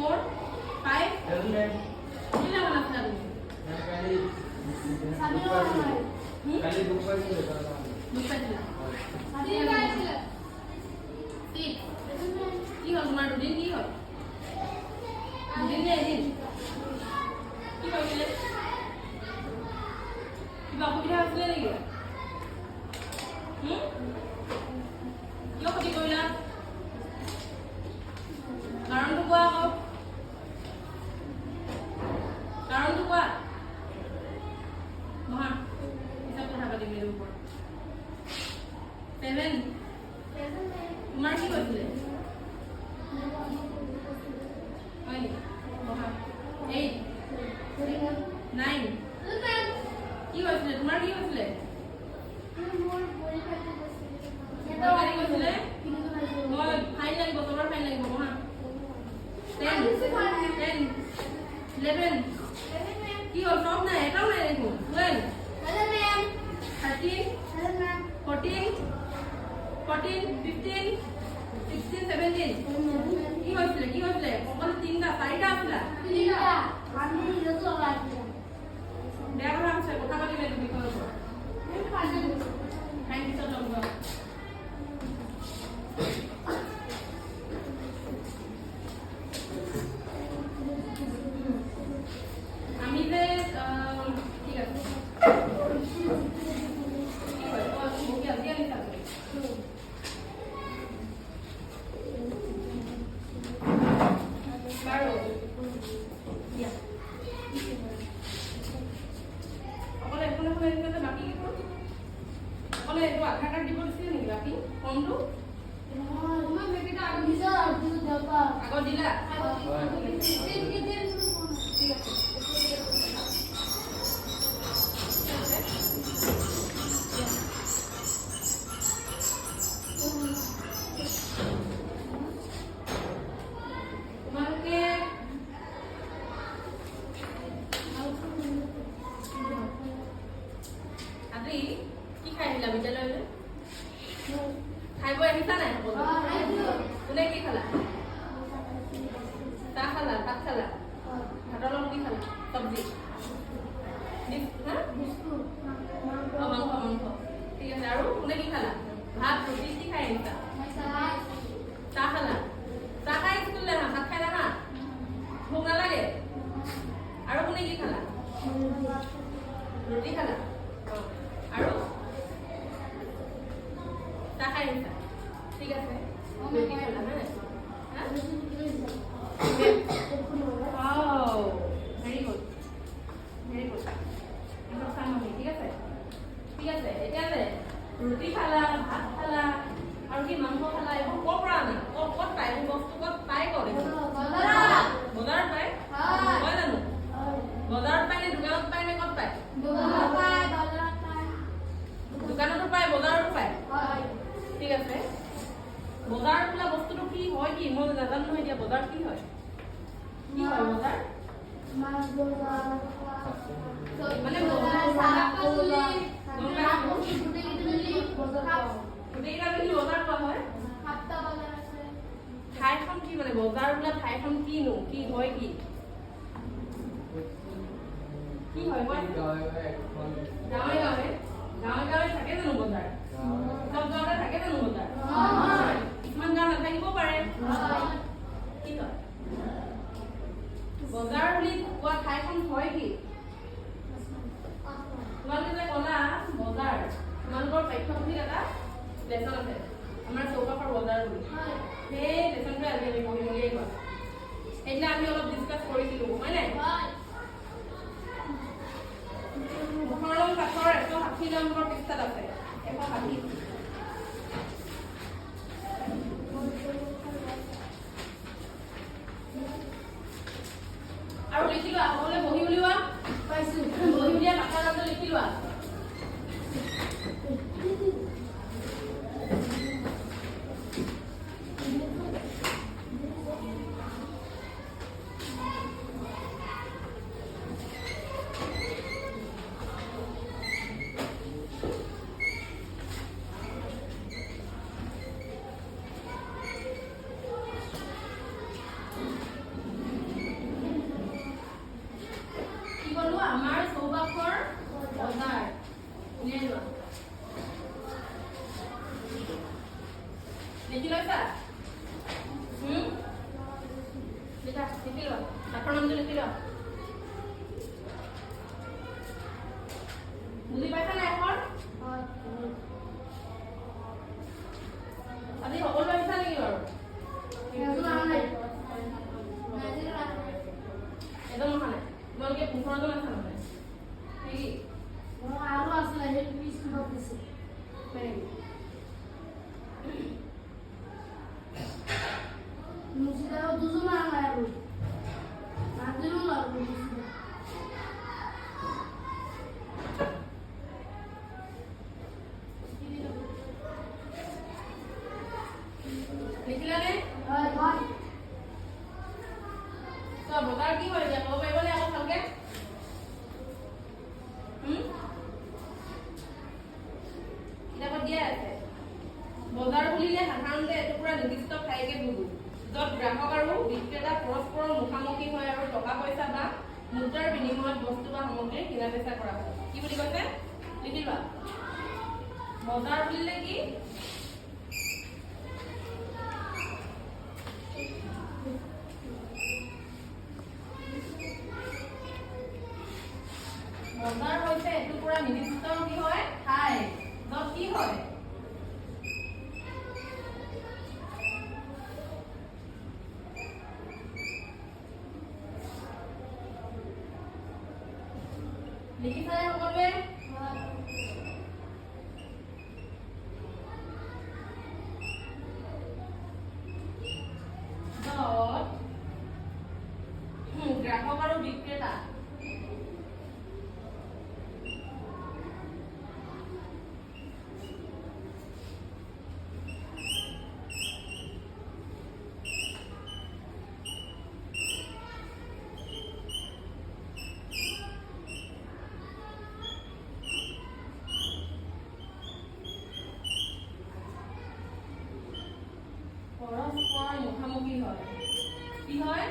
4 5 কিলা বনা ফেলা তুমি কালি দুঃখ পাইছিল দুঃখ পাইছিল ঠিক কি হল তোমার দুদিন কি হল দুদিন নে এদিন কি হইছিলে কিবা অসুবিধা হৈছিলে নেকি কিয় ক্ষতি কৰিলা কাৰণটো কোৱা আকৌ কাৰণটো কোৱা মহা পিছত কথা পাতিম এইটোৰ ওপৰত 7 তোমাৰ কি হৈছিলে হয় নেকি মহা 8 9 কি হৈছিলে তোমাৰ কি হৈছিলে মোৰ পৰীক্ষা হৈছিলে মই ফাইন লাগিব তোমাৰ ফাইন লাগিব মহা 10 11 কি হ'ল সব নাই এটাও নাই দেখোন 12 13 14 15 16 17 কি হৈছিলে অকল 3টা 4টা আছিলা বেয়া কথা হৈছে কথা পাতিলে তুমি বিষয়ৰ ওপৰত ফাইন পিছত ল'ব আমি যে ঠিক আছে কি হয় মোক আজি আনিছা বাৰু দিয়া অকলে এখন এখন এনেকৈ যে বাকী কেইখন অকলে এইটো আধাৰ কাৰ্ড দিব দিছিলে নেকি বাকী ফৰ্মটো আগত দিলা ঠিক আছে তোমালোকে আজি কি খাই আহিলা বিদ্যালয়লৈ খাই বৈ আহিছা নাই কোনে কি খালা চাহ খালা ভাত খালা ভাতৰ লগত কি খালা চব্জি মাংস ঠিক আছে আৰু কোনে কি খালা ভাত ৰুটি কি খাই আহিছা চাহ খালা চাহ খাই স্কুললৈ আহা ভাত খাই নাহা ভোক নালাগে আৰু কোনে কি খালা ৰুটি খালা আৰু চাহ খাই আহিছা ঠিক আছে ৰুটি খালা হা ভেৰি গুড এইবোৰ চাম আমি ঠিক আছে এতিয়া যে ৰুটি খালা ভাত খালা আৰু কি মাংস খালা এইবোৰ ক'ৰ পৰা আনা ক'ত পায় এইবোৰ বস্তু ক'ত পায় বজাৰত পায় হয় জানো বজাৰত পায় নে দোকানত পায় নে ক'ত পায় দোকানতো পায় বজাৰতো পায় ঠিক আছে বজাৰত বোলা বস্তুটো কি হয় কি মই নাজানো নহয় এতিয়া বজাৰত কি হয় বজাৰ মানে গোটেইকেইটা যদি বজাৰ কোৱা হয় ঠাইখন কি মানে বজাৰ বোলা ঠাইখন কিনো কি হয় কি হয় গাঁৱে গাঁৱে থাকে জানো বজাৰ চব গাঁৱতে থাকে জানো বজাৰ কিছুমান গাঁও নাথাকিব পাৰে কি হয় বজাৰ বুলি কোৱা ঠাইখন হয় কি তোমালোকে যে ক'লা বজাৰ তোমালোকৰ পাঠ্যপুথিত এটা লেচন আছে আমাৰ চৌপাশৰ বজাৰ বুলি সেই লেচনটো আজি আমি পঢ়িম বুলিয়েই কয় সেইদিনা আমি অলপ ডিছকাছ কৰিছিলোঁ হয় নাই মুখৰলং কাঠৰ 160 নম্বৰ পৃষ্ঠাত আছে 160 আৰু লিখি লোৱা সকলোৱে বহি উলিওৱা পাইছো বহি উলিয়া কাঠৰ নামটো লিখি লোৱা গ্ৰাহকৰ নামটো লিখি লোৱা বুজি পাইছা নাই এখন আজি সকলো আহিছা নেকি বাৰু এজন অহা নাই তোমালোকে 15জন আছা নহয় নেকি আৰু আছিলে সেই পিছ কিবা দিছে মুছিদাও দুজন আনা আৰু নাদিনো লাগু মুছিদা লিখিলানে হয় হয় তো বজাৰ কি হয় এতিয়া ক'ব পাৰিবনে আকৌ ভালকে কিতাপত দিয়া আছে বজাৰ বুলিলে সাধাৰণতে এটুকুৰা নিৰ্দিষ্ট ঠাইকে বুজো য'ত গ্ৰাহক আৰু বিক্ৰেতা পৰস্পৰৰ মুখামুখি হয় আৰু টকা পইচা বা মুদ্ৰাৰ বিনিময়ত বস্তু বা সামগ্ৰী কিনা বেচা কৰা হয় কি বুলি কৈছে লিখি লোৱা বজাৰ বুলিলে কি বজাৰ হৈছে এটুকুৰা নিৰ্দিষ্ট কি হয় ঠাই য'ত কি হয় লিখিছানে সকলোৱে গ্ৰাহক আৰু বিক্ৰেতা পৰস্পৰৰ মুখামুখি হয় কি হয়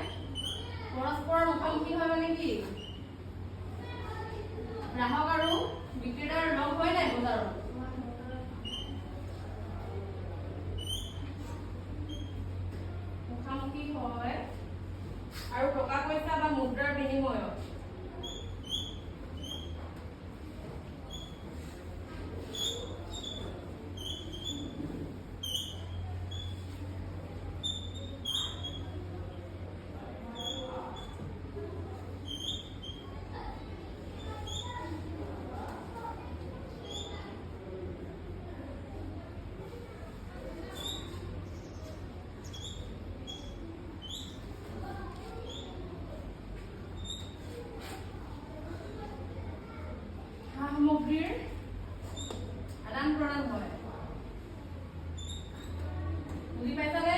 পৰস্পৰৰ মুখামুখি হয় মানে কি গ্ৰাহক আৰু বিক্ৰেতাৰ লগ হয় নাই বজাৰত মুখামুখি হয় আৰু টকা পইচা বা মুদ্ৰাৰ বিনিময়ত সামগ্ৰীৰ আদান প্ৰদান হয় বুজি পাইছানে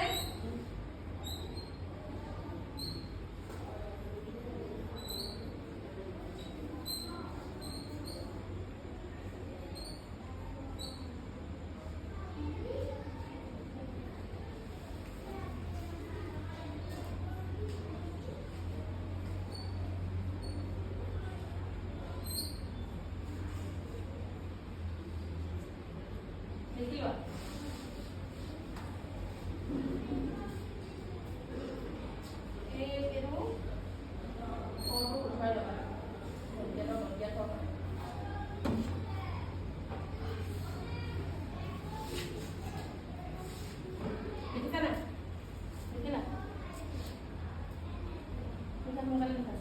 দেখিবা এইটো ফটো উঠাই ল'বা বন্ধীয়া থকা দেখিছা না দেখিলা সোনকালে লিখা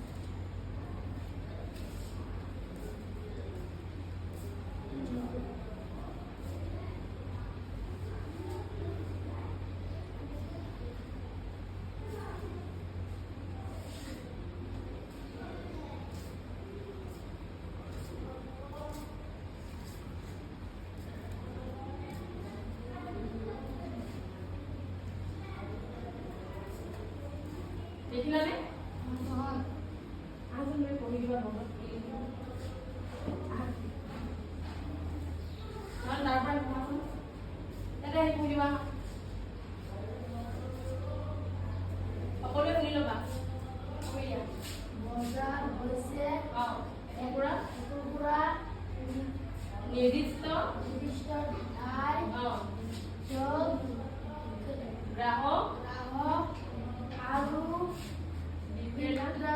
দেখিলানে আজি মই পঢ়ি দিবা নহয় তাৰ পৰা কোৱাচোন এটা পঢ়ি দিবা সকলোৱে শুনি ল'বা বজাৰ হৈছে এটুকুৰা নিৰ্দিষ্ট ঠাই য'ত গ্ৰাহক আৰু বিক্ৰেতা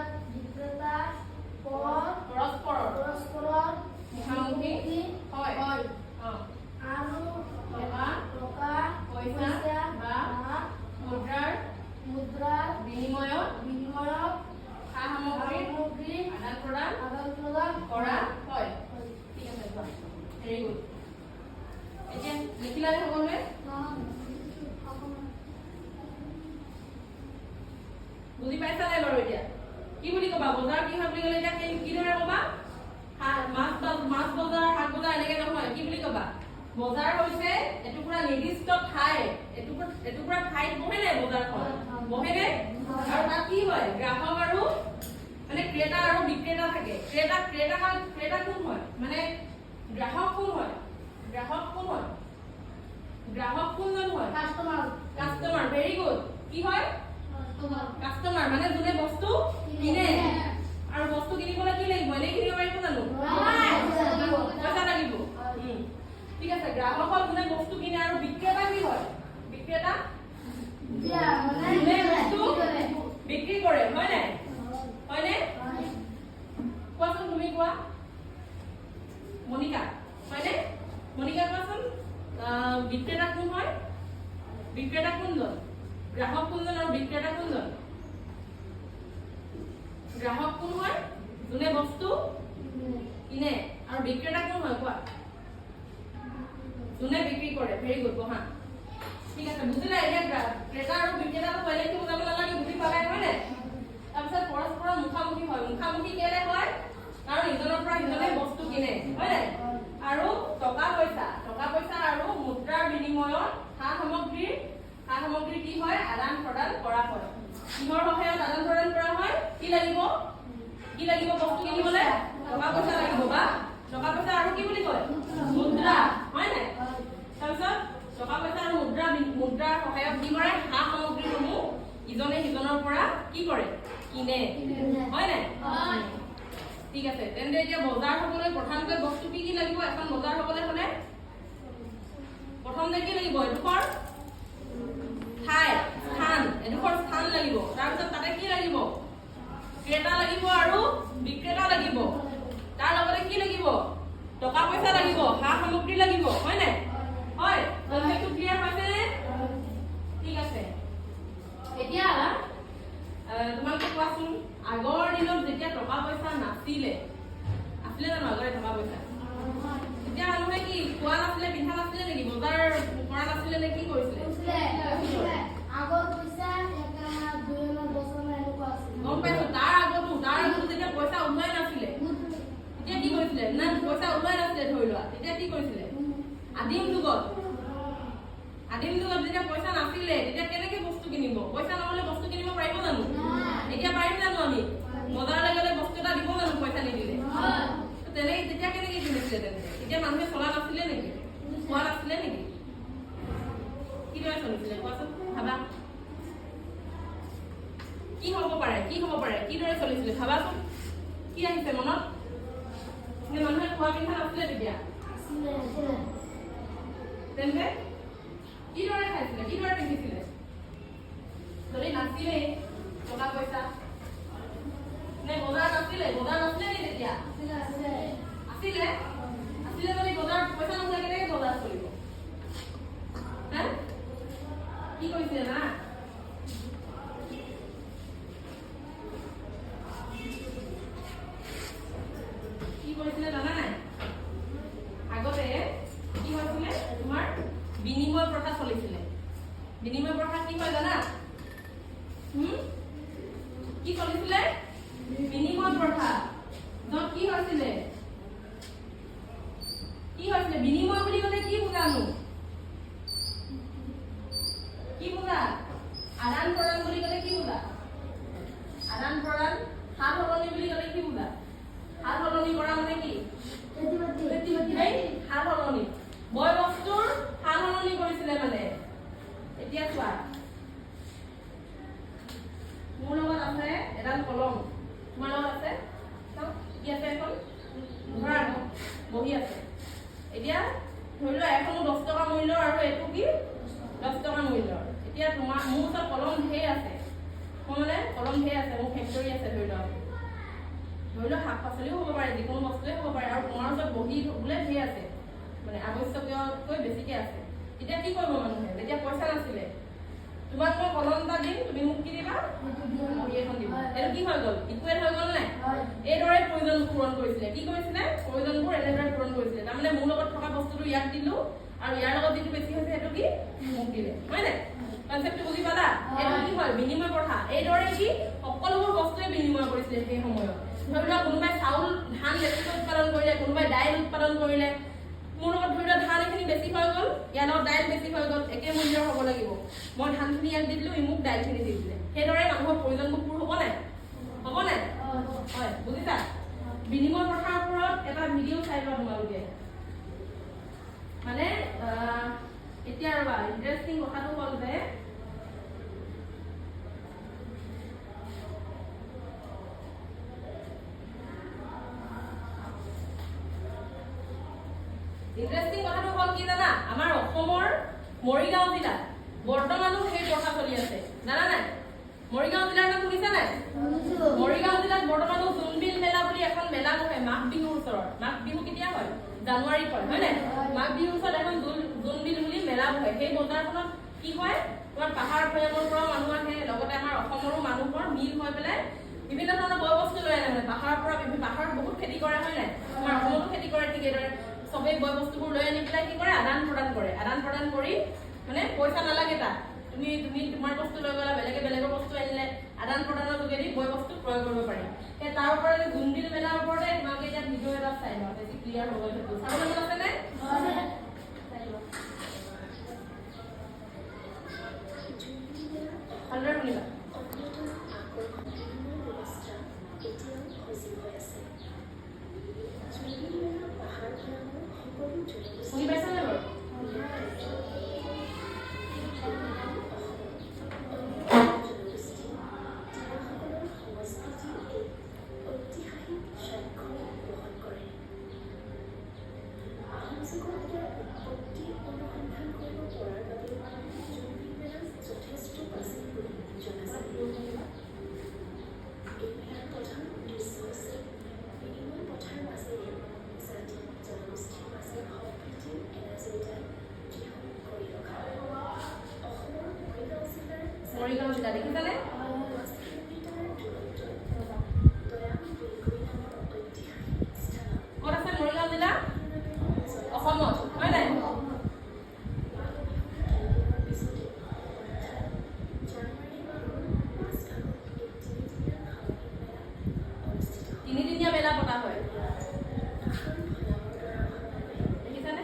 এতিয়া কি বুলি ক'বা বজাৰ কি হয় বুলি ক'লে এতিয়া কিদৰে ক'বা মাছ বজাৰ শাক বজাৰ এনেকে নহয় কি বুলি ক'বা বজাৰ হৈছে এটুকুৰা নিৰ্দিষ্ট ঠাই এটুকুৰা ঠাইত বহে নে বজাৰখন বহে নে আৰু তাত কি হয় গ্ৰাহক আৰু মানে ক্ৰেতা আৰু বিক্ৰেতা থাকে ক্ৰেতা কোন হয় মানে গ্ৰাহক কোন হয় গ্ৰাহক কোনজন হয় কাস্টমাৰ ভেৰি গুড কি হয় কাস্টমাৰ মানে যোনে বস্তু কিনে আৰু বস্তু কিনিবলৈ কি লাগিব এনে কিনিব পাৰিব জানো পইচা লাগিব ঠিক আছে গ্ৰাহক হ'ল যোনে বস্তু কিনে আৰু বিক্ৰেতা কি হয় বিক্ৰেতা যোনে বস্তু বিক্ৰী কৰে হয়নে কোৱাচোন তুমি কোৱা মনিকা হয়নে মনিকা কোৱাচোন বিক্ৰেতা কোন হয় বিক্ৰেতা কোনজন গ্ৰাহক কোনজন আৰু বিক্ৰেতা কোনজন গ্ৰাহক কোন হয় যোনে বস্তু কিনে আৰু বিক্ৰেতা কোন হয় কোৱা যোনে বিক্ৰী কৰে ভেৰি গুড বহা ঠিক আছে বুজিলা এতিয়া ক্ৰেতা আৰু বিক্ৰেতাটো বেলেগ কি বুজাব নালাগে বুজি পালে হয়নে তাৰপিছত পৰস্পৰৰ মুখামুখি হয় মুখামুখি কেলে হয় কাৰণ ইজনৰ পৰা সিজনে বস্তু কিনে হয়নে আৰু টকা পইচা আৰু মুদ্ৰাৰ বিনিময়ত সা সামগ্ৰী কি হয় আদান প্ৰদান কৰা হয় কিহৰ সহায়ত আদান প্ৰদান কৰা হয় কি লাগিব বস্তু কিনিবলৈ টকা পইচা লাগিব বা টকা পইচা আৰু কি বুলি কয় মুদ্ৰা হয় নাই তাৰপিছত টকা পইচা আৰু মুদ্ৰাৰ সহায়ত কি কৰে সা সামগ্ৰীসমূহ ইজনে সিজনৰ পৰা কি কৰে কিনে হয় নাই ঠিক আছে তেন্তে এতিয়া বজাৰ হ'বলৈ প্ৰধানকৈ বস্তু কি লাগিব এখন বজাৰ হ'বলৈ হ'লে প্ৰথমতে কি লাগিব এডোখৰ স্থান লাগিব তাৰপিছত তাতে কি লাগিব ক্ৰেতা লাগিব আৰু বিক্ৰেতা লাগিব তাৰ লগতে কি লাগিব টকা পইচা লাগিব সা সামগ্ৰী লাগিব হয় নাই হয় কনচেপ্টটো ক্লিয়াৰ হৈছে নে ঠিক আছে এতিয়া তোমালোকে কোৱাচোন আগৰ দিনত যেতিয়া টকা পইচা নাছিলে জানো আগৰে টকা পইচা তেতিয়া মানুহে কি খোৱা নাছিলে পিন্ধা নাছিলে নেকি বজাৰ কৰা নাছিলে নে কি কৰিছিলে গম পাইছো তাৰ আগতো যেতিয়া পইচা ওলোৱাই নাছিলে তেতিয়া কি কৰিছিলে না পইচা ওলোৱাই নাছিলে ধৰি লোৱা তেতিয়া কি কৰিছিলে আদিম যুগত যেতিয়া পইচা নাছিলে তেতিয়া কেনেকে বস্তু কিনিব পইচা নহলে বস্তু কিনিব পাৰিব জানো এতিয়া পাৰিম জানো আমি বজাৰলৈ গ'লে বস্তু এটা দিব জানো পইচা নিদিলে তেনেকে তেতিয়া কেনেকে কিনিছিলে তেন্তে এতিয়া মানুহে চলা নাছিলে নেকি খোৱা নাছিলে নেকি কিদৰে চলিছিলে কোৱাচোন ভাবা কি হ'ব পাৰে কিদৰে চলিছিলে ভাবাচোন কি আহিছে মনত মানুহে খোৱা পিন্ধা নাছিলে তেতিয়া তেন্তে কিদৰে খাইছিলে কিদৰে পিন্ধিছিলে যদি নাছিলে টকা পইচা নে বজাৰ নাছিলে নি তেতিয়া আছিলে যদি বজাৰ পইচা নাছিলে কেনেকে বজাৰ চলিব কি কৰিছিলে না জানা নাই আগতে কি হৈছিলে তোমাৰ বিনিময় প্ৰথা চলিছিলে বিনিময় প্ৰথা কি হয় জানা কি চলিছিলে বিনিময় প্ৰথা য'ত কি হৈছিলে বিনিময় বুলি ক'লে কি বুজানো আদান প্ৰদান বুলি ক'লে কি বুজা আদান প্ৰদান সাল সলনি বুলি ক'লে কি বুজা সাল সলনি কৰা মানে কি সাল সলনি বয় বস্তুৰ সাল সলনি কৰিছিলে মানে এতিয়া চোৱা মোৰ লগত আছে এডাল কলম তোমাৰ লগত আছে কি আছে এখন ধৰা বহি আছে এতিয়া ধৰি লোৱা এখনো 10 টকা মূল্য আৰু এইটো কি 10 টকা মূল্য এতিয়া মোৰ ওচৰত কলম ঢেৰ আছে মোৰ ফেক্টৰী আছে ধৰি লোৱা শাক পাচলিও হ'ব পাৰে যিকোনো বস্তুৱে হ'ব পাৰে আৰু তোমাৰ ওচৰত বহি বোলে ঢেৰ আছে মানে আৱশ্যকীয়তকৈ বেছিকে আছে এতিয়া কি কৰিব মানুহে যেতিয়া পইচা নাছিলে তোমাক মই কলম এটা দিম তুমি মোক কি দিবা বহি এখন দিবা এইটো কি হৈ গ'ল ইকুৱেট হৈ গ'ল নাই এইদৰে প্ৰয়োজন পূৰণ কৰিছিলে কি কৰিছিলে প্ৰয়োজনবোৰ এনেদৰে পূৰণ কৰিছিলে তাৰমানে মোৰ লগত থকা বস্তুটো ইয়াক দিলো আৰু ইয়াৰ লগত যিটো বেছি হৈছে সেইটো কি মোক দিলে হয় নাই কনচেপ্টটো বুজি পালা এইটো কি হয় বিনিময় প্ৰথা এইদৰে কি সকলোবোৰ বস্তু হৈছিলে সেই সময়ত ধৰি লওক কোনোবাই চাউল ধান বেছিকৈ উৎপাদন কৰিলে কোনোবাই দাইল উৎপাদন কৰিলে মোৰ লগত ধৰি লওক ধান এইখিনি বেছি হৈ গ'ল ইয়াৰ লগত দাইল বেছি হৈ গ'ল একে মূল্যৰ হ'ব লাগিব মই ধানখিনি ইয়াক দি দিলোঁ ই মোক দাইলখিনি দি দিলে সেইদৰে মানুহৰ প্ৰয়োজনবোৰ পূৰ হ'ব নাই হয় বুজিছা বিনিময় প্ৰথাৰ ওপৰত এটা ভিডিঅ' চাই লোৱা তোমালোকে মানে এতিয়া ৰবা ইণ্টাৰেষ্টিং কথাটো হ'ল যে ইন্টাৰেষ্টিং কথাটো হ'ল কি জানা আমাৰ অসমৰ মৰিগাঁও জিলাত বৰ্তমানো সেই প্ৰথা চলি আছে জানা নাই মৰিগাঁও জিলাৰ নাম শুনিছা নাই মৰিগাঁও জিলাত বৰ্তমানো জোনবিল মেলা বুলি এখন মেলা বহে মাঘ বিহুৰ ওচৰত মাঘ বিহু কেতিয়া হয় জানুৱাৰীত হয় নাই মাঘ বিহুৰ ওচৰত এখন জোনবিল বুলি মেলা বহে সেই বজাৰখনত কি হয় তোমাৰ পাহাৰ ভৈয়ামৰ পৰা মানুহ আহে লগতে আমাৰ অসমৰো মানুহৰ মিল হৈ পেলাই বিভিন্ন ধৰণৰ বয় বস্তু লৈ আনে মানে পাহাৰৰ পৰা পাহাৰত বহুত খেতি কৰা হয় নাই আমাৰ অসমতো খেতি কৰে ঠিক এইদৰে সবে বয় বস্তুবোৰ লৈ আনি পেলাই কি কৰে আদান প্ৰদান কৰি মানে পইচা নালাগে তাত তুমি তোমাৰ বস্তু লৈ গ'লা বেলেগৰ বস্তু আনিলে আদান প্ৰদানৰ যোগেদি বয় বস্তু প্ৰয়োগ কৰিব পাৰি সেই তাৰ ওপৰতে জোনবিল মেলাৰ ওপৰতে তোমালোকে এতিয়া ভিডিঅ' এটা চাই লোৱা বেছি ক্লিয়াৰ হ'ব সেইটো চাবলৈ মন আছে নে ভালদৰে শুনিবা শুনি পাইছানে বাৰু মৰিগাঁও জিলা দেখিছানে ক'ত আছে মৰিগাঁও জিলা অসমত হয় নাই তিনিদিনীয়া মেলা পতা হয় দেখিছানে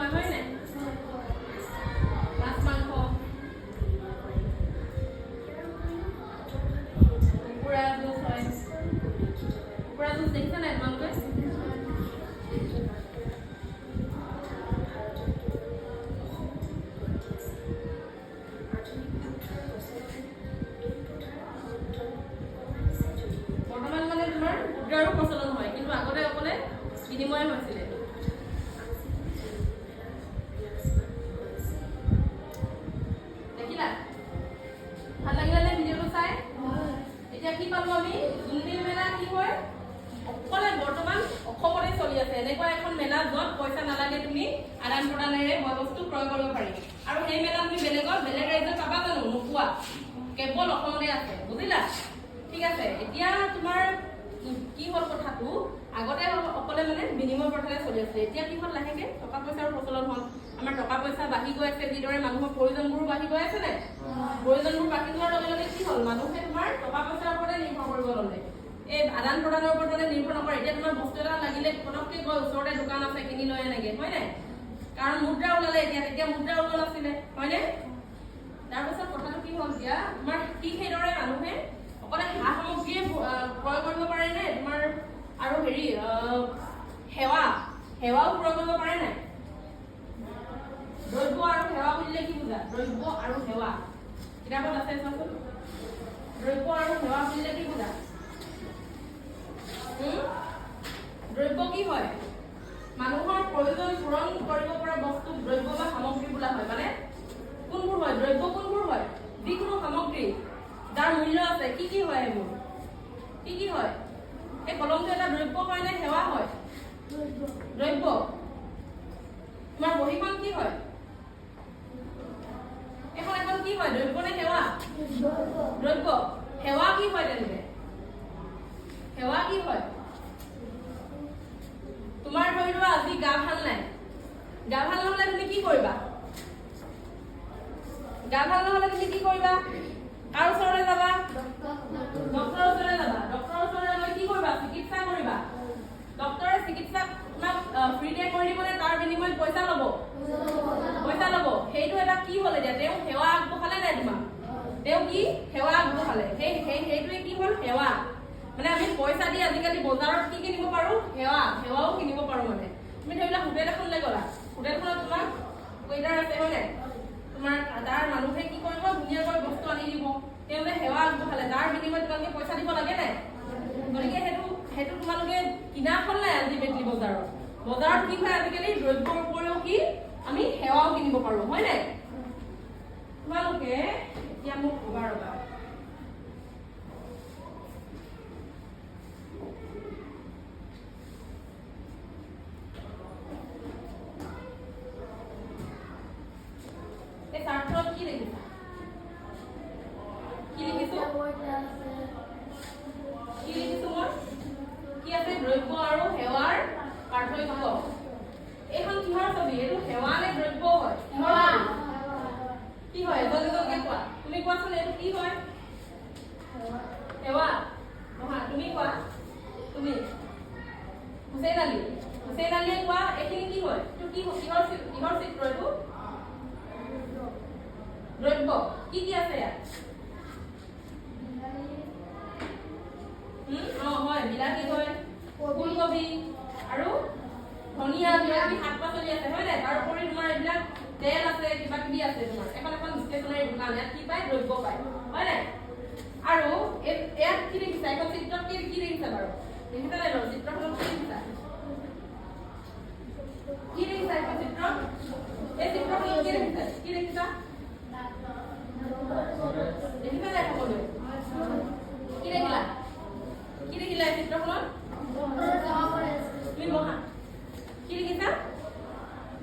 হয় হয় নাই মাছ মাংস কুকুৰা যুঁজ হয় কুকুৰা যুঁজ দেখিছা নাই তোমালোকে বৰ্তমান মানে তোমাৰ মুদ্ৰাৰো প্ৰচলন হয় কিন্তু আগতে অকলে বিনিময় হৈছিলে দেখিলা ভাল লাগিলে নে ভিডিঅ'টো চাই এতিয়া কি পালো আমি জোনবিল মেলা কি হয় অকলে বৰ্তমান অসমতে চলি আছে এনেকুৱা এখন মেলা য'ত পইচা নালাগে তুমি আদান প্ৰদানেৰে মই বস্তু ক্ৰয় কৰিব পাৰি আৰু সেই মেলা তুমি বেলেগ ৰাজ্যত পাবা জানো নোপোৱা কেৱল অসমতে আছে বুজিলা ঠিক আছে এতিয়া তোমাৰ কি হ'ল কথাটো আগতে অকলে মানে বিনিময় প্ৰথাৰে চলি আছে এতিয়া কি হ'ল লাহেকে টকা পইচাৰ প্ৰচলন হ'ল আমাৰ টকা পইচা বাঢ়ি গৈ আছে যিদৰে মানুহৰ প্ৰয়োজনবোৰ বাঢ়ি গৈ আছে নে প্ৰয়োজনবোৰ বাঢ়ি যোৱাৰ লগে লগে কি হ'ল মানুহে তোমাৰ টকা পইচাৰ ওপৰতে নিৰ্ভৰ কৰিব ল'লে এই আদান প্ৰদানৰ ওপৰত মানে নিৰ্ভৰ নকৰে এতিয়া তোমাৰ বস্তু এটা লাগিলে পটককে গৈ ওচৰতে দোকান আছে কিনি লৈ আনেগে হয় নাই কাৰণ মুদ্ৰা ওলালে তেতিয়া মুদ্ৰা ওলোৱা নাছিলে হয়নে তাৰপিছত কথাটো কি হ'ল এতিয়া তোমাৰ ঠিক সেইদৰে মানুহে অকলে সা সামগ্ৰীয়ে ক্ৰয় কৰিব পাৰে নে তোমাৰ আৰু হেৰি সেৱাও ক্ৰয় কৰিব পাৰে নাই দ্ৰব্য আৰু সেৱা বুলিলে কি বুজা দ্ৰব্য আৰু সেৱা কিতাপত আছে চোৱাচোন দ্ৰব্য আৰু সেৱা বুলিলে কি বুজা দ্ৰব্য কি হয় মানুহৰ প্ৰয়োজন পূৰণ কৰিব পৰা বস্তু দ্ৰব্য বা সামগ্ৰী বোলা হয় মানে কোনবোৰ হয় দ্ৰব্য কোনবোৰ হয় যিকোনো সামগ্ৰী যাৰ মূল্য আছে কি হয় এইবোৰ কি হয় এই কলমটো এটা দ্ৰব্য হয় নে সেৱা হয় দ্ৰব্য তোমাৰ বহীখন কি হয় এখন কি হয় দ্ৰব্য নে সেৱা দ্ৰব্য সেৱা কি হয় তেন্তে সেৱা কি হয় তোমাৰ ধৰি লোৱা আজি গা ভাল নহলে তুমি কি কৰিবা কাৰ ওচৰলৈ যাবা ডক্টৰৰ ওচৰলৈ যাবা ডক্টৰৰ ওচৰলৈ গৈ কি কৰিবা চিকিৎসা কৰিবা ডক্টৰে চিকিৎসা তোমাক ফ্ৰীতে কৰি দিবনে তাৰ বিনিময়ত পইচা ল'ব সেইটো এটা কি হ'ল এতিয়া তেওঁ সেৱা আগবঢ়ালে নাই তোমাক তেওঁ কি সেৱা আগবঢ়ালে সেইটোৱে কি হ'ল সেৱা মানে আমি পইচা দি আজিকালি বজাৰত কি কিনিব পাৰো সেৱাও কিনিব পাৰো মানে তুমি ধৰি লোৱা হোটেল এখনলৈ গ'লা হোটেলখনত তোমাক ৱেইটাৰ আছে হয় নাই তোমাৰ তাৰ মানুহে কি কৰিব ধুনীয়াকৈ বস্তু আনি দিব তেওঁলোকে সেৱা আগবঢ়ালে তাৰ বিনিময়ত তোমালোকে পইচা দিব লাগে নাই গতিকে সেইটো তোমালোকে কিনা হ'ল নাই আল্টিমেটলি বজাৰত কি হয় আজিকালি দ্ৰব্যৰ উপৰিও কি আমি সেৱাও কিনিব পাৰো হয় নাই তোমালোকে এতিয়া মোক ক'বা ৰ'বা এই চাৰ্টত কি লিখিছা কি লিখিছো মই কি আছে দ্ৰব্য আৰু সেৱাৰ পাৰ্থক্য এইখন কিহৰ ছবি এইটো সেৱা নে দ্ৰব্য হয় কি হয় এজনকে কোৱা তুমি কোৱাচোন এইটো কি হয় সেৱা নহয় তুমি কোৱা তুমি হুছেইন আলীয়ে কোৱা এইখিনি কি হয় এইটো কিহৰ চিত্ৰ এইটো দ্ৰব্য কি আছে ইয়াত হয় বিলাহী হয় ফুলকবি আৰু ধনিয়া বিলাহী শাক পাচলি আছে হয় নাই তাৰ উপৰি তোমাৰ এইবিলাক তেল আছে কিবা কিবি আছে তোমাৰ এখন ষ্টেচনাৰী দোকান ইয়াত কি পায় দ্ৰব্য পায় হয় নাই আৰু ইয়াত কি দেখিছা এখন চিত্ৰত কি দেখিছা বাৰু দেখিছা নাই বাৰু চিত্ৰখনত কি দেখিছা এখন চিত্ৰত এই চিত্ৰখনত কি দেখিছা দেখিছা নাই সকলোৱে কি দেখিলা এই চিত্ৰখনত তুমি বহা কি দেখিছা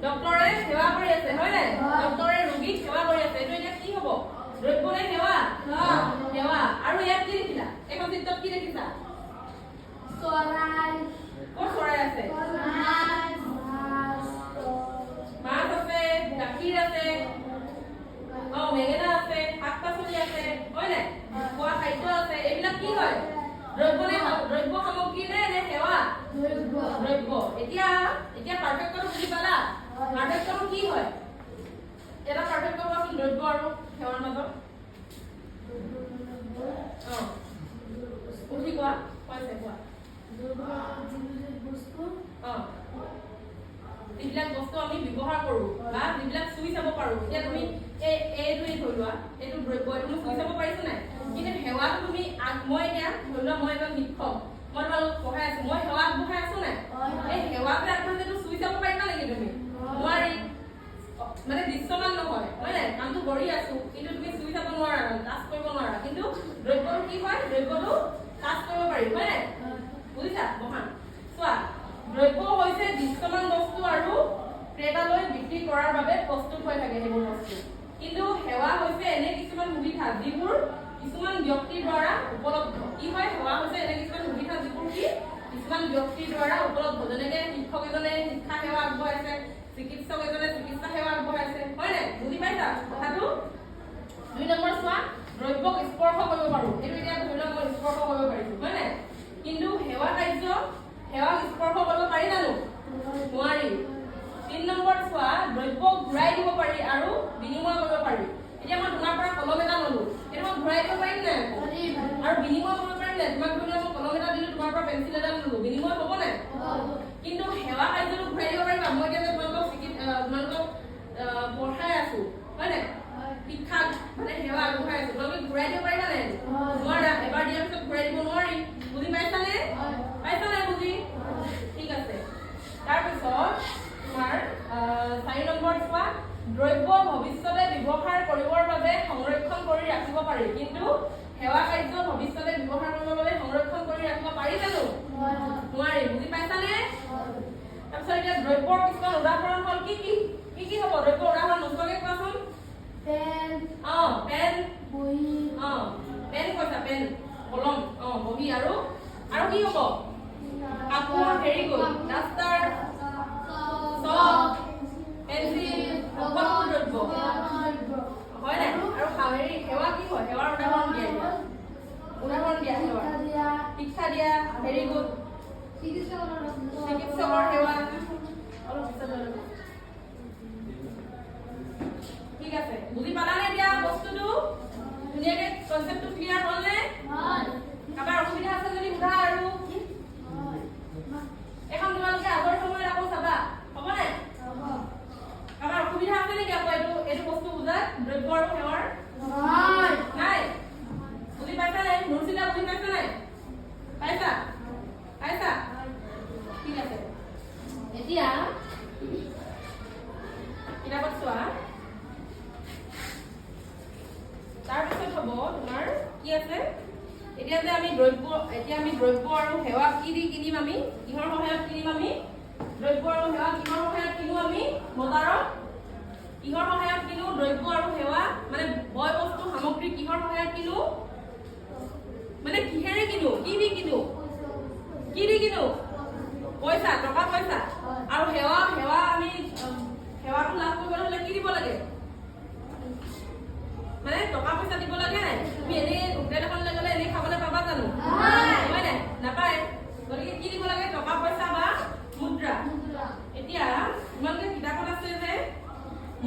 ডক্টৰে সেৱা কৰি আছে হয় নাই ডক্টৰে ৰোগীক সেৱা কৰি আছে এইটো এতিয়া কি হ'ব দ্ৰব্য নে সেৱা আৰু ইয়াত কি দেখিলা এখন চিত্ৰত কি দেখিছা চৰাই ক'ত চৰাই আছে মাছ আছে গাখীৰ আছে বেঙেনা আছে শাক পাচলি আছে হয় নাই খোৱা খাদ্য আছে এইবিলাক কি হয় দ্ৰব্য সামগ্ৰী নে সেৱা দ্ৰব্য এতিয়া পাৰ্থক্যটো বুজি পালা পাৰ্থক্যটো কি হয়? এটা পাৰ্থক্য কোৱাচোন দ্ৰব্য আৰু সেৱাৰ মাজত। উঠি কোৱা, কৈছে কোৱা। যিবিলাক বস্তু আমি ব্যৱহাৰ কৰো বা যিবিলাক চুই চাব পাৰো, এতিয়া তুমি এইটোৱে ধৰি লোৱা, এইটো দ্ৰব্য, এইটো চুই চাব পাৰিছো নাই? কিন্তু সেৱাটো তুমি মই এতিয়া ধৰি লোৱা মই এজন শিক্ষক, মই তোমালোকক পঢ়াই আছো, মই সেৱা আগবঢ়াই আছো নাই? এই সেৱাটো আগবঢ়াইটো চুই চাব পাৰিবা নেকি তুমি? নোৱাৰি, মানে দৃশ্যমান নহয়, হয় নাই? কামটো কৰি আছো কিন্তু তুমি চুই চাব নোৱাৰা, টাচ কৰিব নোৱাৰা। কিন্তু দ্ৰব্যটো কি হয়? দ্ৰব্যটো টাচ কৰিব পাৰি, হয় নাই? বুজিছা? বহা চোৱা, দ্ৰব্য হৈছে দৃশ্যমান বস্তু আৰু ক্ৰেতালৈ বিক্ৰী কৰাৰ বাবে প্ৰস্তুত হৈ থাকে সেইবোৰ বস্তু। কিন্তু সেৱা হৈছে এনে কিছুমান সুবিধা যিবোৰ কিছুমান ব্যক্তিৰ দ্বাৰা উপলব্ধ। কি হয়? সেৱা হৈছে এনে কিছুমান সুবিধা যিবোৰ কি কিছুমান ব্যক্তিৰ দ্বাৰা উপলব্ধ। যেনেকে শিক্ষক এজনে শিক্ষা সেৱা আগবঢ়াইছে, চিকিৎসক এজনে চিকিৎসা সেৱা আগবঢ়াইছে, হয় নাই? বুজি পাইছা কথাটো? 2 নম্বৰ চোৱা, দ্ৰব্যক স্পৰ্শ কৰিব পাৰো। এইটো এতিয়া ধৰি লওক মই স্পৰ্শ কৰিব পাৰিছো, হয় নাই? কিন্তু সেৱা কাৰ্য সেৱাক স্পৰ্শ কৰিব পাৰি জানো? নোৱাৰি। 3 নম্বৰ চোৱা, দ্ৰব্যক ঘূৰাই দিব পাৰি আৰু বিনিময় কৰিব পাৰি। এতিয়া মই তোমাৰ পৰা কলম এটা ললো, এইটো মই ঘূৰাই দিব পাৰিম নাই? আৰু বিনিময় কৰিব পাৰিম নাই? তোমাক ধৰি লোৱা মই কলম এটা দিলো, তোমাৰ পৰা পেঞ্চিল এটা ললো, বিনিময় হ'ব নাই? কিন্তু সেৱা কাৰ্যটো ঘূৰাই দিব পাৰিবা? মই এতিয়া তোমালোকক পঢ়াই আছো, হয় নাই? শিক্ষা মানে সেৱা আগবঢ়াই আছো, তোমালোকে ঘূৰাই দিব পাৰিবা নাই? নোৱাৰা। এবাৰ দিয়াৰ পিছত ঘূৰাই দিব নোৱাৰি। বুজি পাইছানে? পাইছা নাই বুজি? ঠিক আছে। তাৰপিছত তোমাৰ 4 নম্বৰ চোৱা, দ্ৰব্য ভৱিষ্যতে ব্যৱহাৰ কৰিবৰ বাবে সংৰক্ষণ কৰি ৰাখিব পাৰি। কিন্তু সেৱা কাৰ্য ভৱিষ্যতে ব্যৱহাৰ কৰিবৰ বাবে সংৰক্ষণ কৰি ৰাখিব পাৰি জানো? নোৱাৰি। বুজি পাইছানে? তাৰপিছত এতিয়া দ্ৰব্যৰ কিছুমান উদাহৰণ হ'ল কি কি? কি কি হ'ব দ্ৰব্যৰ উদাহৰণ? নোচোৱাকে কোৱাচোন। পেন, পেন, বহি, পেন কৈছা, পেন, কলম, বহি, আৰু কি হ'ব? কাপোৰ, ভেৰি গুড, ডাষ্টাৰ, চক, পেন্সিল, সকলো দ্ৰব্য, হয় নাই? আৰু সেৱা কি হয়? সেৱাৰ উদাহৰণ দিয়া, সেৱা শিক্ষা দিয়া, ভেৰি গুড, চিকিৎসকৰ সেৱা। ঠিক আছে, বুজি পালানে এতিয়া বস্তুটো? ধুনীয়াকে কনচেপ্টটো ক্লিয়াৰ হ'ল নে? কাৰোবাৰ অসুবিধা আছে যদি সোধা। আৰু এখন তোমালোকে আগৰ সময়ত আকৌ চাবা, হ'ব নাই? কাৰোবাৰ অসুবিধা আছে নেকি আকৌ এইটো বস্তু বুজাত? দ্ৰব্য আৰু সেৱাৰ নাই? বুজি পাইছা নাই? নুৰচিলা বুজি পাইছা নাই? পাইছা? পাইছা? ঠিক আছে। এতিয়া কিতাপত চোৱা, তাৰপিছত হ'ব তোমাৰ কি আছে? এতিয়া আমি দ্ৰব্য আৰু সেৱা কি দি কিনিম? আমি কিহৰ সহায়ত কিনিম? আমি দ্ৰব্য আৰু সেৱা কিহৰ সহায়ত কিনো? আমি বজাৰত কিহৰ সহায়ত কিনো? দ্ৰব্য আৰু সেৱা মানে বয় বস্তু সামগ্ৰী কিহৰ সহায়ত কিনো? মানে কিহেৰে কিনো? কি দি কিনো? কি দি কিনো? পইচা, টকা পইচা। আৰু সেৱা আমি সেৱাটো লাভ কৰিবলৈ হলে কি দিব লাগে? মানে টকা পইচা দিব লাগে নাই? তুমি এনেই হোটেল এখনলৈ গ'লে এনেই খাবলৈ পাবা জানো? হয় নাই? নাপায়। গতিকে কি দিব লাগে? টকা পইচা বা মুদ্ৰা। এতিয়া তোমালোকে কিতাপত আছে যে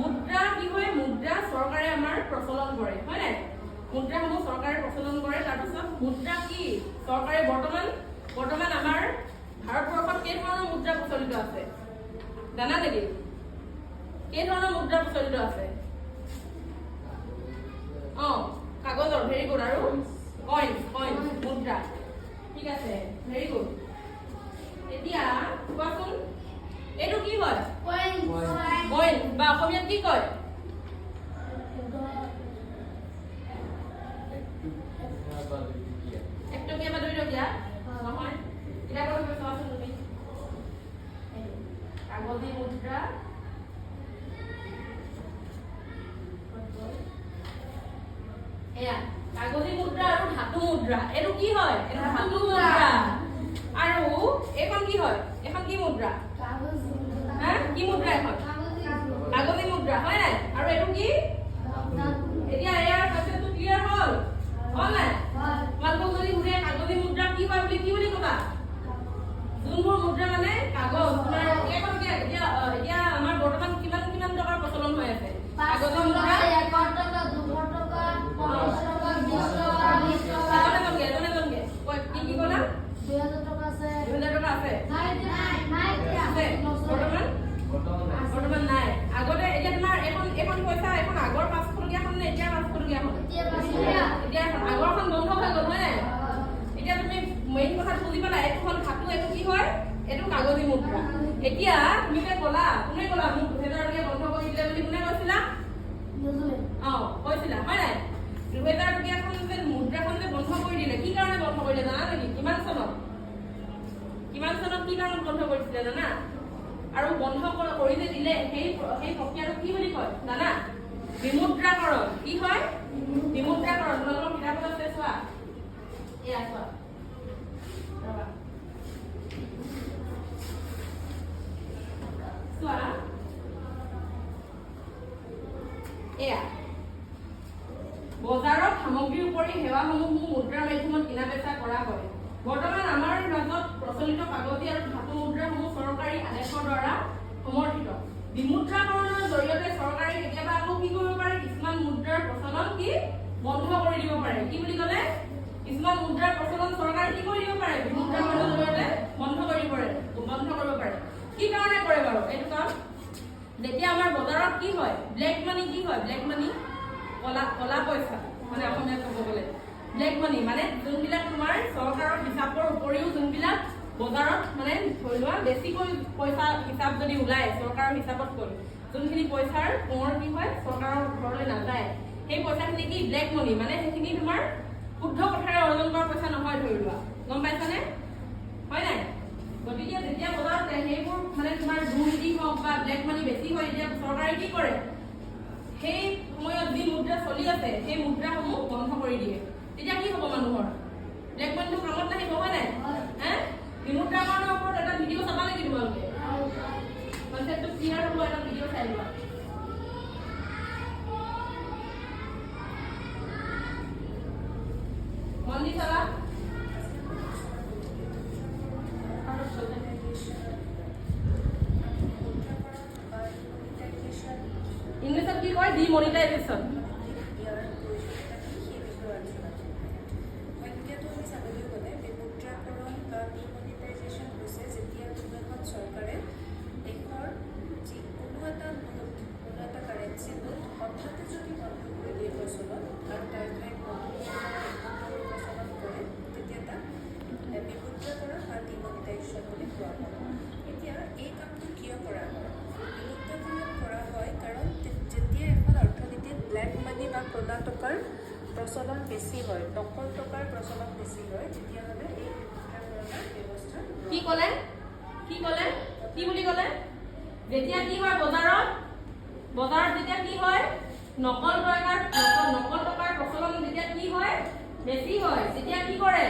মুদ্ৰা কি হয়? মুদ্ৰা চৰকাৰে আমাৰ প্ৰচলন কৰে, হয় নাই? মুদ্ৰাসমূহ চৰকাৰে প্ৰচলন কৰে। তাৰপিছত মুদ্ৰা কি? চৰকাৰে বৰ্তমান আমাৰ ভাৰতবৰ্ষত কেইধৰণৰ মুদ্ৰা প্ৰচলিত আছে জানা নেকি? কেইধৰণৰ মুদ্ৰা প্ৰচলিত আছে? কাগজৰ, ভেৰি গুড। আৰু কইন মুদ্ৰা। ঠিক আছে, ভেৰি গুড। এতিয়া কোৱাচোন এইটো কি হয়? কইন বা অসমীয়াত কি কয়? একটকীয়া বা 2 টকীয়া নহয়। কিতাপত চোৱাচোন তুমি, কাগজী মুদ্ৰা, এয়া কাগজী মুদ্ৰা আৰু ধাতু মুদ্ৰা। এইটো কি হয়? এটা ধাতু মুদ্ৰা। আৰু এইখন কি হয়? এখন কি মুদ্ৰা? কি মুদ্ৰা এখন? কাগজী মুদ্ৰা, হয় নাই? আৰু এইটো কি? এতিয়া ইয়াৰ কনচেপ্টটো ক্লিয়াৰ হ'ল নাই? তোমালোকক যদি সুধে কাগজী মুদ্ৰা কি হয় বুলি, কি বুলি ক'বা? যোনবোৰ মুদ্ৰা মানে কাগজ, তোমাৰ এতিয়া আমাৰ বৰ্তমান পইচা এখন আগৰ 500 টকীয়াখন নে এতিয়া 500 টকীয়াখন? এতিয়া আগৰখন বন্ধ হৈ গ'ল হয় নাই? এতিয়া তুমি মেইন কথা বুজি পালা, এইটো হ'ল ধাতু, এইটো কি হয়? এইটো কাগজী মুদ্ৰা। এতিয়া তুমি যে ক'লা, কোনে ক'লা মোক 2000 টকীয়া বন্ধ কৰি দিলে বুলি কোনে কৈছিলা? কৈছিলা হয় নাই? 2000 টকীয়াখন যে মুদ্ৰাখন যে বন্ধ কৰি দিলে, কি কাৰণে বন্ধ কৰিলে জানা নেকি? কিমান চনত কি কাৰণত বন্ধ কৰিছিলে জানা? আৰু বন্ধ কৰি যে দিলে সেই প্ৰক্ৰিয়াটো কি বুলি কয় জানা? বিমুদ্ৰাকৰণ। কি হয়? বিমুদ্ৰাকৰণ। তোমালোকৰ কিতাপত আছে, চোৱা এয়া চোৱা, চোৱা এয়া বজাৰত সামগ্ৰীৰ উপৰি সেৱাসমূহ মুদ্ৰাৰ মাধ্যমত কিনা বেচা কৰা হয়। বৰ্তমান আমাৰ মাজত প্ৰচলিত কাগজী আৰু ধাতু মুদ্ৰাসমূহ চৰকাৰী আদেশৰ দ্বাৰা সমৰ্থিত। বিমুদ্ৰাকৰণৰ জৰিয়তে চৰকাৰে কেতিয়াবা আকৌ কি কৰিব পাৰে? কিছুমান মুদ্ৰাৰ প্ৰচলন কি বন্ধ কৰি দিব পাৰে। কি বুলি ক'লে? কিছুমান মুদ্ৰাৰ প্ৰচলন চৰকাৰে কি কৰি দিব পাৰে? বিমুদ্ৰাকৰণৰ জৰিয়তে বন্ধ কৰিব পাৰে। কি কাৰণে কৰে বাৰু এইটো কাম? যেতিয়া আমাৰ বজাৰত কি হয়? Black money. কি হয় ব্লেক মানি? কলা পইচা, মানে অসমীয়াত ক'ব গ'লে ব্লেক মানি মানে যোনবিলাক তোমাৰ চৰকাৰৰ হিচাপৰ উপৰিও যোনবিলাক বজাৰত মানে ধৰি লোৱা বেছিকৈ পইচা হিচাপ যদি ওলায় চৰকাৰৰ হিচাপতকৈ, যোনখিনি পইচাৰ কোঁৱৰ কি হয় চৰকাৰৰ ঘৰলৈ নাযায়, সেই পইচাখিনি কি ব্লেক মানি, মানে সেইখিনি তোমাৰ শুদ্ধ কথাৰে অৰ্জন কৰা পইচা নহয়, ধৰি লোৱা। গম পাইছানে? হয় নাই? গতিকে যেতিয়া বজাৰত সেইবোৰ মানে তোমাৰ দুৰ্নীতি হওক বা ব্লেক মানি বেছি হয়, তেতিয়া চৰকাৰে কি কৰে? সেই সময়ত যি মুদ্ৰা চলি আছে সেই মুদ্ৰাসমূহ বন্ধ কৰি দিয়ে। তেতিয়া কি হ'ব? মানুহৰ ব্লেক মানিটো কামত নাহিব হয় নাই? বিমুদ্ৰাকৰণৰ ওপৰত এটা ভিডিঅ' চাবা নেকি তোমালোকে? কনচেপ্টটো ক্লিয়াৰ হ'ব, এটা ভিডিঅ' চাই লোৱা। মন দি চাবা। ইংলিছত কি কয়? ডিমনিটাইজেশ্যন। চৰকাৰে দেশৰ যি কোনো এটা কাৰেঞ্চি নোট হঠাতে যদি বন্ধ কৰি দিয়ে প্ৰচলন আৰু তাৰ ঠাইত প্ৰচলন কৰে, তেতিয়া তাক বিমুদ্ৰাকৰণ বা ডিমনিটাইজেশ্যন বুলি কোৱা হয়। এতিয়া এই কামটো কিয় কৰা হয়? বিমুদ্ৰাকৰণ কৰা হয় কাৰণ যেতিয়া এখন অৰ্থনীতিত ব্লেক মানি বা ক'লা টকাৰ প্ৰচলন বেছি হয়, নকল টকাৰ প্ৰচলন বেছি হয়, তেতিয়াহ'লে এই বিমুদ্ৰাকৰণৰ ব্যৱস্থা কি বুলি ক'লে? যেতিয়া কি হয় বজাৰত যেতিয়া কি হয় নকল টকাৰ প্ৰচলন যেতিয়া কি হয় বেছি হয়, তেতিয়া কি কৰে?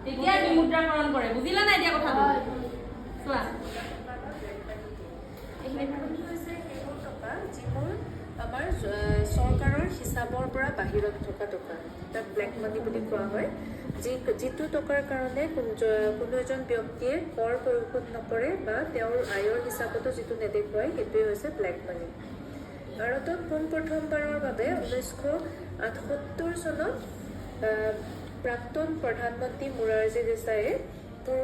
তেতিয়া বিমুদ্ৰাকৰণ কৰে। বুজিলা নাই এতিয়া কথাটো? চোৱা সেইবোৰ টকা যিবোৰ আমাৰ চৰকাৰৰ হিচাপৰ পৰা বাহিৰত থকা টকা, তাক ব্লেক মানি বুলি কোৱা হয়। যিটো টকাৰ কাৰণে কোনো এজন ব্যক্তিয়ে কৰ পৰিশোধ নকৰে বা তেওঁৰ আয়ৰ হিচাপতো যিটো নেদেখুৱায়, সেইটোৱে হৈছে ব্লেক মানি। ভাৰতত পোনপ্ৰথমবাৰৰ বাবে 1978 চনত প্ৰাক্তন প্ৰধানমন্ত্ৰী মোৰাৰজী দেশায়ে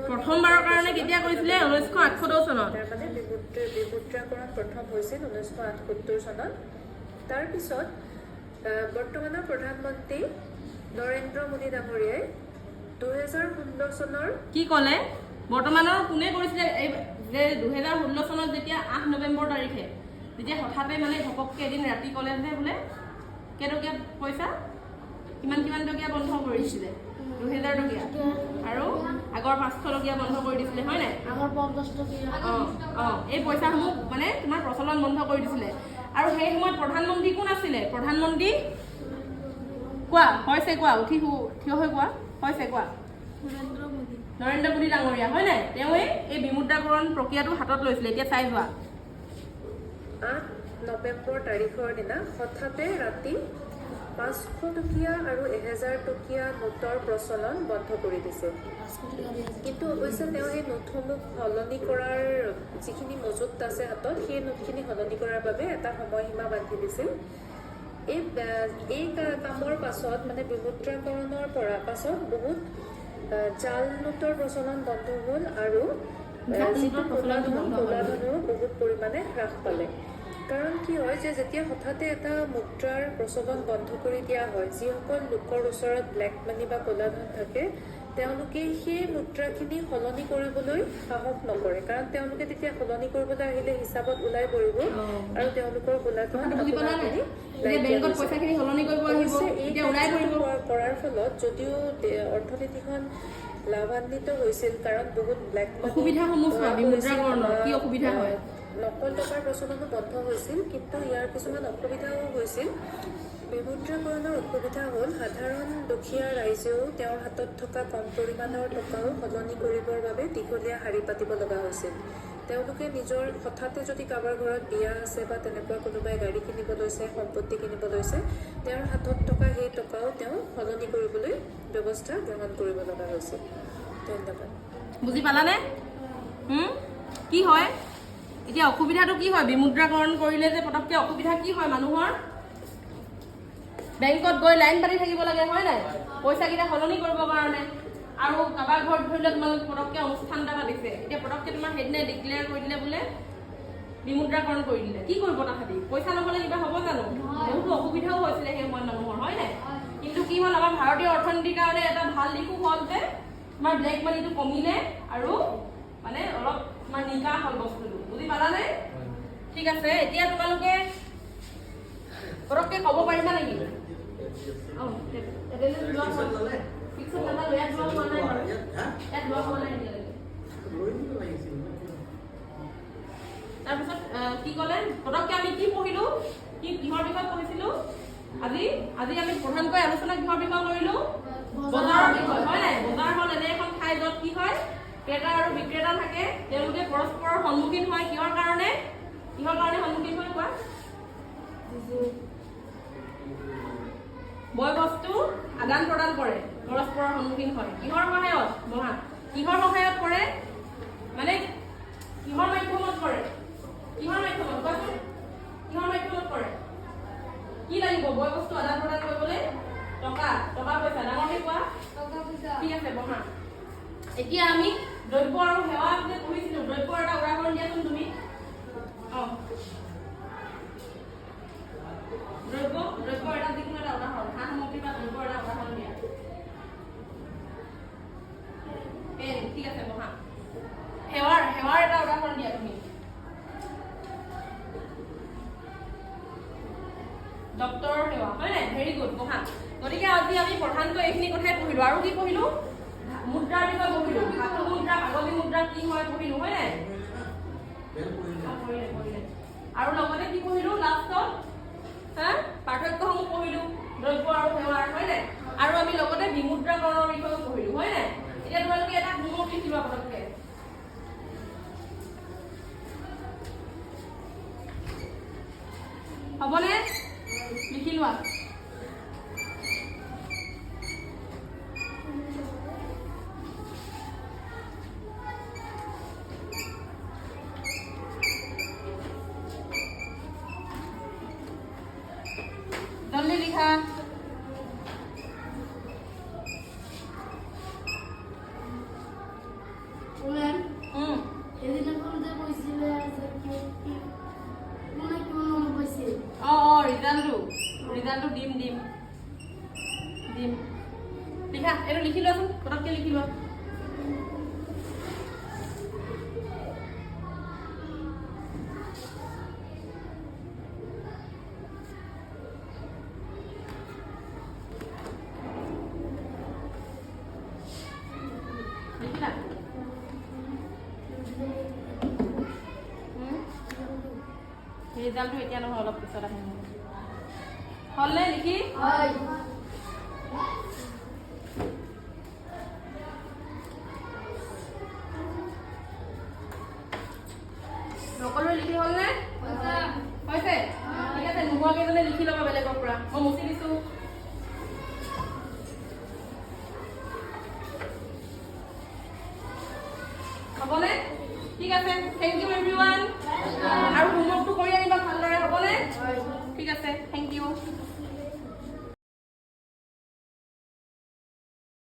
প্ৰথমবাৰৰ কাৰণে কেতিয়া কৰিছিলে? 1978 চনত। তাৰমানে বিমুদ্ৰাকৰণ প্ৰথম হৈছিল 1978 চনত। তাৰপিছত বৰ্তমানৰ প্ৰধানমন্ত্ৰী নৰেন্দ্ৰ মোদী ডাঙৰীয়াই 2016 চনৰ কি ক'লে? বৰ্তমানৰ কোনে কৰিছিলে? এই যে 2016 চনত যেতিয়া 8 নৱেম্বৰ তাৰিখে যেতিয়া হঠাতে মানে ঘপককৈ এদিন ৰাতি ক'লে যে বোলে কেইটকীয়া পইচা কিমান টকীয়া বন্ধ কৰিছিলে? 2000 টকীয়া আৰু আগৰ 500 টকীয়া বন্ধ কৰি দিছিলে হয় নাই? আগৰ 50 টকীয়া এই পইচাসমূহ মানে তোমাৰ প্ৰচলন বন্ধ কৰি দিছিলে। আৰু সেই সময়ত প্ৰধানমন্ত্ৰী কোন আছিলে? প্ৰধানমন্ত্ৰী কোৱা থিয় হৈ কোৱা নৰেন্দ্ৰ মোদী ডাঙৰীয়া হয় নাই? তেওঁৱে এই বিমুদ্ৰাকৰণ প্ৰক্ৰিয়াটো হাতত লৈছিলে। এতিয়া চাই যোৱা 8 নৱেম্বৰ তাৰিখৰ দিনা হঠাতে ৰাতি 500 টকীয়া আৰু 1000 টকীয়া নোটৰ প্ৰচলন বন্ধ কৰি দিছে। কিন্তু অৱশ্যে তেওঁ সেই নোটসমূহ সলনি কৰাৰ যিখিনি মজুত আছে হাতত, সেই নোটখিনি সলনি কৰাৰ বাবে এটা সময়সীমা বান্ধি দিছিল। এই কামৰ পাছত মানে বিমুদ্ৰাকৰণৰ পাছত বহুত জাল নোটৰ প্ৰচলন বন্ধ হ'ল আৰু যিটো ক'লা ধনৰো বহুত পৰিমাণে হ্ৰাস পালে। কাৰণ কি হয় যে যেতিয়া হঠাতে এটা মুদ্ৰাৰ প্ৰচলন বন্ধ কৰি দিয়া হয়, যিসকল লোকৰ ওচৰত ব্লেক মানি বা ক'লা ধন থাকে তেওঁলোকে সেই মুদ্ৰাখিনি সলনি কৰিবলৈ সাহস নকৰে, কাৰণ তেওঁলোকে তেতিয়া সলনি কৰিবলৈ আহিলে হিচাপত ওলাই পৰিব আৰু তেওঁলোকৰ ক'লা ধন কৰাৰ ফলত যদিও অৰ্থনীতিখন লাভান্বিত হৈছিল, কাৰণ বহুত ব্লেক নকল টকাৰ প্ৰচলনো বন্ধ হৈছিল, কিন্তু ইয়াৰ কিছুমান অসুবিধাও হৈছিল। বিমুদ্ৰাকৰণৰ অসুবিধা হ'ল সাধাৰণ দুখীয়া ৰাইজেও তেওঁৰ হাতত থকা কম পৰিমাণৰ টকাও সলনি কৰিবৰ বাবে দীঘলীয়া শাৰী পাতিব লগা হৈছিল। তেওঁলোকে নিজৰ হঠাতে যদি কাৰোবাৰ ঘৰত বিয়া আছে বা তেনেকুৱা কোনোবাই গাড়ী কিনিব লৈছে, সম্পত্তি কিনিব লৈছে, তেওঁৰ হাতত থকা সেই টকাও তেওঁ সলনি কৰিবলৈ ব্যৱস্থা গ্ৰহণ কৰিব লগা হৈছিল। ধন্যবাদ। বুজি পালানে? কি হয় এতিয়া অসুবিধাটো কি হয়? বিমুদ্ৰাকৰণ কৰিলে যে পটককৈ অসুবিধা কি হয় মানুহৰ? বেংকত গৈ লাইন পাতি থাকিব লাগে, হয় নাই? পইচাকেইটা সলনি কৰিবৰ কাৰণে। আৰু কাৰোবাৰ ঘৰত ধৰি লওক তোমালোকে পটককৈ অনুষ্ঠান এটা পাতিছে, এতিয়া পটককৈ তোমাৰ সেইদিনাই ডিক্লেয়াৰ কৰি দিলে বোলে বিমুদ্ৰাকৰণ কৰি দিলে, কি কৰিব তাহাঁতি? পইচা নহ'লে কিবা হ'ব জানো? বহুতো অসুবিধাও হৈছিলে সেই সময়ত মানুহৰ, হয় নাই? কিন্তু কি হ'ল, আমাৰ ভাৰতীয় অৰ্থনীতিৰ কাৰণে এটা ভাল দিশো হ'ল যে তোমাৰ ব্লেক মানিটো কমিলে আৰু মানে অলপ তোমাৰ নিকা হ'ল বস্তুটো। বুজি পালানে? ঠিক আছে, এতিয়া তোমালোকে পটককৈ ক'ব পাৰিবা নেকি? তাৰপিছত কি ক'লে? পটককৈ আমি কি পঢ়িলো? কিহৰ বিষয়ে পঢ়িছিলো? আজি আমি প্ৰধানকৈ আলোচনা কিহৰ বিষয়ে কৰিলো? বজাৰৰ বিষয়, হয় নাই? বজাৰ হ'ল এনে এখন ঠাই য'ত কি হয়, ক্ৰেতা আৰু বিক্ৰেতা থাকে, তেওঁলোকে পৰস্পৰৰ সন্মুখীন হয়। কিহৰ কাৰণে সন্মুখীন হয় কোৱা? বয় বস্তু আদান প্ৰদান কৰে, পৰস্পৰৰ সন্মুখীন হয়। কিহৰ সহায়ত? কিহৰ সহায়ত কৰে? মানে কিহৰ মাধ্যমত কৰে? কোৱাচোন, কিহৰ মাধ্যমত কৰে? কি লাগিব বয় বস্তু আদান প্ৰদান কৰিবলৈ? টকা পইচা। ডাঙৰকে কোৱা। ঠিক আছে, বহা। এতিয়া আমি দ্ৰব্য আৰু সেৱা যে পঢ়িছিলো, দ্ৰব্যৰ এটা উদাহৰণ দিয়াচোন তুমি। দ্ৰব্য এটা যিকোনো এটা উদাহৰণ, সা সামগ্ৰী বা দ্ৰব্যৰ এটা উদাহৰণ দিয়া। ঠিক আছে, বহা। সেৱাৰ এটা উদাহৰণ দিয়া তুমি। ডক্তৰৰ সেৱা, হয় নাই? ভেৰি গুড, বহা। গতিকে আজি আমি প্ৰধানকৈ এইখিনি কথাই পঢ়িলো। আৰু কি পঢ়িলো? মুদ্ৰাৰ বিষয়ে পঢ়িলো। ধাতু মুদ্ৰা, কাগজী মুদ্ৰা কি হয় পঢ়িলো, হয় নাই? আৰু লগতে কি পঢ়িলো? লাষ্টত পাৰ্থক্যসমূহ পঢ়িলো দ্ৰব্য আৰু সেৱাৰ, হয় নাই? আৰু আমি লগতে বিমুদ্ৰাকৰণৰ বিষয়েও পঢ়িলো, হয় নাই? এতিয়া তোমালোকে এটা হোমৱৰ্ক লিখিবা পটককৈ। হ'বনে? লিখি লোৱা। জলদি লিখা। ৰিজাল্টটো দিম। লিখা, এইটো লিখি লোৱাচোন, পটককৈ লিখি লোৱা। লিখিলা? ৰিজাল্টটো এতিয়া নহয়, অলপ পিছত আহিম। হ'লনে লিখি? সকলোৱে লিখি হ'লনে? হৈছে? ঠিক আছে, নোহোৱাকেইজনে লিখি ল'বা বেলেগৰ পৰা। মই মুচি দিছোঁ।